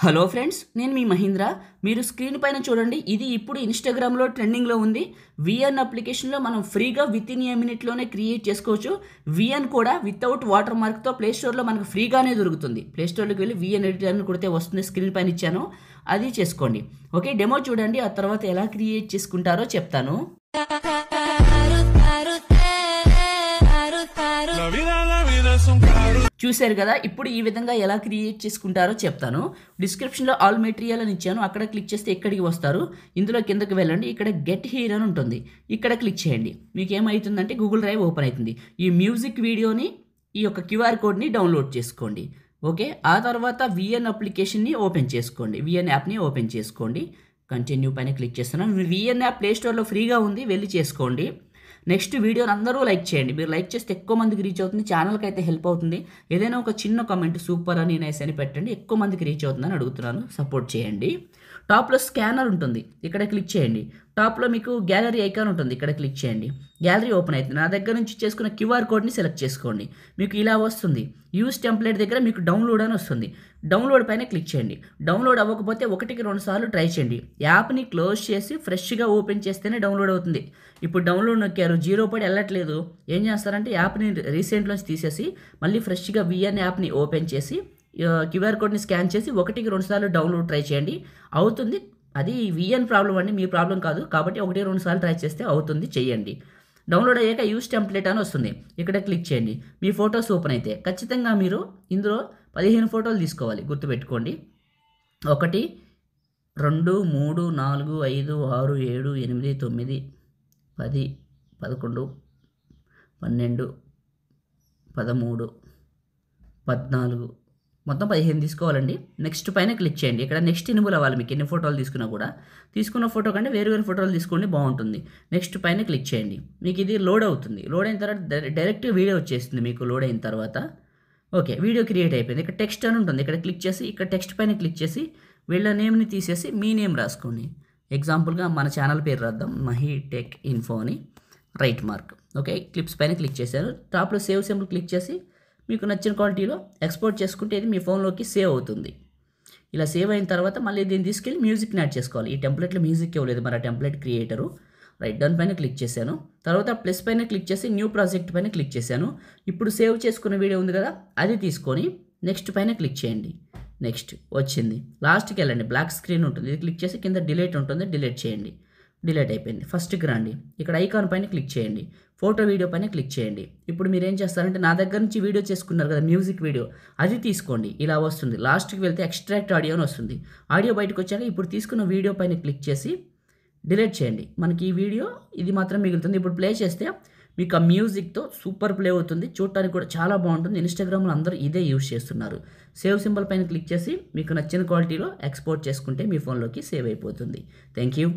Hello friends, నేను మీ మహీంద్ర. మీరు screen పైన చూడండి, ఇది ఇప్పుడు ఇన్స్టాగ్రామ్లో ట్రెండింగ్లో ఉంది. విఎన్ అప్లికేషన్లో మనం ఫ్రీగా విత్ ఇన్ ఏ మినిట్లోనే క్రియేట్ చేసుకోవచ్చు. విఎన్ కూడా వితౌట్ వాటర్ మార్క్తో ప్లేస్టోర్లో మనకు ఫ్రీగానే దొరుకుతుంది. ప్లేస్టోర్లోకి వెళ్ళి విఎన్ ఎడిటర్ అని కొడితే వస్తుంది. స్క్రీన్ పైన ఇచ్చాను, అది చేసుకోండి. ఓకే, డెమో చూడండి, ఆ తర్వాత ఎలా క్రియేట్ చేసుకుంటారో చెప్తాను. చూశారు కదా, ఇప్పుడు ఈ విధంగా ఎలా క్రియేట్ చేసుకుంటారో చెప్తాను. డిస్క్రిప్షన్లో ఆల్ మెటీరియల్ అని ఇచ్చాను, అక్కడ క్లిక్ చేస్తే ఇక్కడికి వస్తారు. ఇందులో కిందకి వెళ్ళండి, ఇక్కడ గెట్ హియర్ అని ఉంటుంది, ఇక్కడ క్లిక్ చేయండి. మీకు ఏమవుతుందంటే గూగుల్ డ్రైవ్ ఓపెన్ అవుతుంది. ఈ మ్యూజిక్ వీడియోని, ఈ యొక్క క్యూఆర్ కోడ్ని డౌన్లోడ్ చేసుకోండి. ఓకే, ఆ తర్వాత విఎన్ అప్లికేషన్ని ఓపెన్ చేసుకోండి, విఎన్ యాప్ని ఓపెన్ చేసుకోండి. కంటిన్యూ పైన క్లిక్ చేస్తున్నాను. విఎన్ యాప్ ప్లేస్టోర్లో ఫ్రీగా ఉంది, వెళ్ళి చేసుకోండి. నెక్స్ట్ వీడియోని అందరూ లైక్ చేయండి. మీరు లైక్ చేస్తే ఎక్కువ మందికి రీచ్ అవుతుంది, ఛానల్కి అయితే హెల్ప్ అవుతుంది. ఏదైనా ఒక చిన్న కామెంట్ సూపర్ అని నైస్ అని పెట్టండి, ఎక్కువ మందికి రీచ్ అవుతుందని అడుగుతున్నాను. సపోర్ట్ చేయండి. టాప్లో స్కానర్ ఉంటుంది, ఇక్కడ క్లిక్ చేయండి. టాప్లో మీకు గ్యాలరీ ఐకాన్ ఉంటుంది, ఇక్కడ క్లిక్ చేయండి. గ్యాలరీ ఓపెన్ అవుతుంది. నా దగ్గర నుంచి చేసుకున్న క్యూఆర్ కోడ్ని సెలెక్ట్ చేసుకోండి. మీకు ఇలా వస్తుంది. యూస్ టెంప్లెట్ దగ్గర మీకు డౌన్లోడ్ అని వస్తుంది. డౌన్లోడ్ పైన క్లిక్ చేయండి. డౌన్లోడ్ అవ్వకపోతే 1-2 సార్లు ట్రై చేయండి. యాప్ని క్లోజ్ చేసి ఫ్రెష్గా ఓపెన్ చేస్తేనే డౌన్లోడ్ అవుతుంది. ఇప్పుడు డౌన్లోడ్ నొక్కారు, 0 పడి వెళ్ళట్లేదు. ఏం చేస్తారంటే యాప్ని రీసెంట్లోంచి తీసేసి మళ్ళీ ఫ్రెష్గా విఎన్ యాప్ని ఓపెన్ చేసి క్యూఆర్ కోడ్ని స్కాన్ చేసి 1-2 సార్లు డౌన్లోడ్ ట్రై చేయండి, అవుతుంది. అది విఎన్ ప్రాబ్లం అండి, మీ ప్రాబ్లం కాదు. కాబట్టి 1-2 సార్లు ట్రై చేస్తే అవుతుంది, చెయ్యండి. డౌన్లోడ్ అయ్యాక యూస్ టెంప్లెట్ అని వస్తుంది, ఇక్కడ క్లిక్ చేయండి. మీ ఫొటోస్ ఓపెన్ అయితే ఖచ్చితంగా మీరు ఇందులో 15 ఫోటోలు తీసుకోవాలి, గుర్తుపెట్టుకోండి. 1, 2, 3, 4, 5, 6, 7, 8, 9, 10, 11, 12, 13, 14, మొత్తం 15 తీసుకోవాలండి. నెక్స్ట్ పైన క్లిక్ చేయండి. ఇక్కడ నెక్స్ట్ ఎనిబుల్ అవ్వాలి. మీకు ఎన్ని ఫోటోలు తీసుకున్నా కూడా, తీసుకున్న ఫోటో కంటే వేరు ఫోటోలు తీసుకోండి, బాగుంటుంది. నెక్స్ట్ పైన క్లిక్ చేయండి. మీకు ఇది లోడ్ అవుతుంది. లోడ్ అయిన తర్వాత డైరెక్ట్ వీడియో వచ్చేస్తుంది మీకు లోడ్ అయిన తర్వాత. ఓకే, వీడియో క్రియేట్ అయిపోయింది. ఇక్కడ టెక్స్ట్ అని ఉంటుంది, ఇక్కడ క్లిక్ చేసి ఇక్కడ టెక్స్ట్ పైన క్లిక్ చేసి వీళ్ళ నేమ్ని తీసేసి మీ నేమ్ రాసుకోండి. ఎగ్జాంపుల్గా మన ఛానల్ పేరు రాద్దాం, మహీ టెక్ ఇన్ఫో అని, రైట్ మార్క్. ఓకే, క్లిప్స్ పైన క్లిక్ చేశారు. టాప్లో సేవ్ సింబల్ క్లిక్ చేసి మీకు నచ్చిన క్వాలిటీలో ఎక్స్పోర్ట్ చేసుకుంటే ఇది మీ ఫోన్లోకి సేవ్ అవుతుంది. ఇలా సేవ్ అయిన తర్వాత మళ్ళీ దీన్ని తీసుకెళ్ళి మ్యూజిక్ని యాడ్ చేసుకోవాలి. ఈ టెంప్లెట్లో మ్యూజిక్ ఇవ్వలేదు మన టెంప్లెట్ క్రియేటరు. రైట్, డన్ పైన క్లిక్ చేశాను. తర్వాత ప్లస్ పైన క్లిక్ చేసి న్యూ ప్రాజెక్ట్ పైన క్లిక్ చేశాను. ఇప్పుడు సేవ్ చేసుకున్న వీడియో ఉంది కదా, అది తీసుకొని నెక్స్ట్ పైన క్లిక్ చేయండి. నెక్స్ట్ వచ్చింది, లాస్ట్కి వెళ్ళండి, బ్లాక్ స్క్రీన్ ఉంటుంది, ఇది క్లిక్ చేసి కింద డిలీట్ ఉంటుంది, డిలీట్ చేయండి. డిలీట్ అయిపోయింది. ఫస్ట్కి రండి, ఇక్కడ ఐకాన్ పైన క్లిక్ చేయండి. ఫోటో వీడియో పైన క్లిక్ చేయండి. ఇప్పుడు మీరు ఏం చేస్తారంటే నా దగ్గర నుంచి వీడియో చేసుకున్నారు కదా, మ్యూజిక్ వీడియో, అది తీసుకోండి. ఇలా వస్తుంది. లాస్ట్కి వెళ్తే ఎక్స్ట్రాక్ట్ ఆడియో అని వస్తుంది. ఆడియో బయటకు వచ్చాక ఇప్పుడు తీసుకున్న వీడియో పైన క్లిక్ చేసి డిలీట్ చేయండి. మనకి ఈ వీడియో ఇది మాత్రం మిగులుతుంది. ఇప్పుడు ప్లే చేస్తే మీకు ఆ మ్యూజిక్తో సూపర్ ప్లే అవుతుంది, చూడటానికి కూడా చాలా బాగుంటుంది. ఇన్స్టాగ్రామ్లో అందరూ ఇదే యూజ్ చేస్తున్నారు. సేవ్ సింబల్ పైన క్లిక్ చేసి మీకు నచ్చిన క్వాలిటీలో ఎక్స్పోర్ట్ చేసుకుంటే మీ ఫోన్లోకి సేవ్ అయిపోతుంది. Thank you.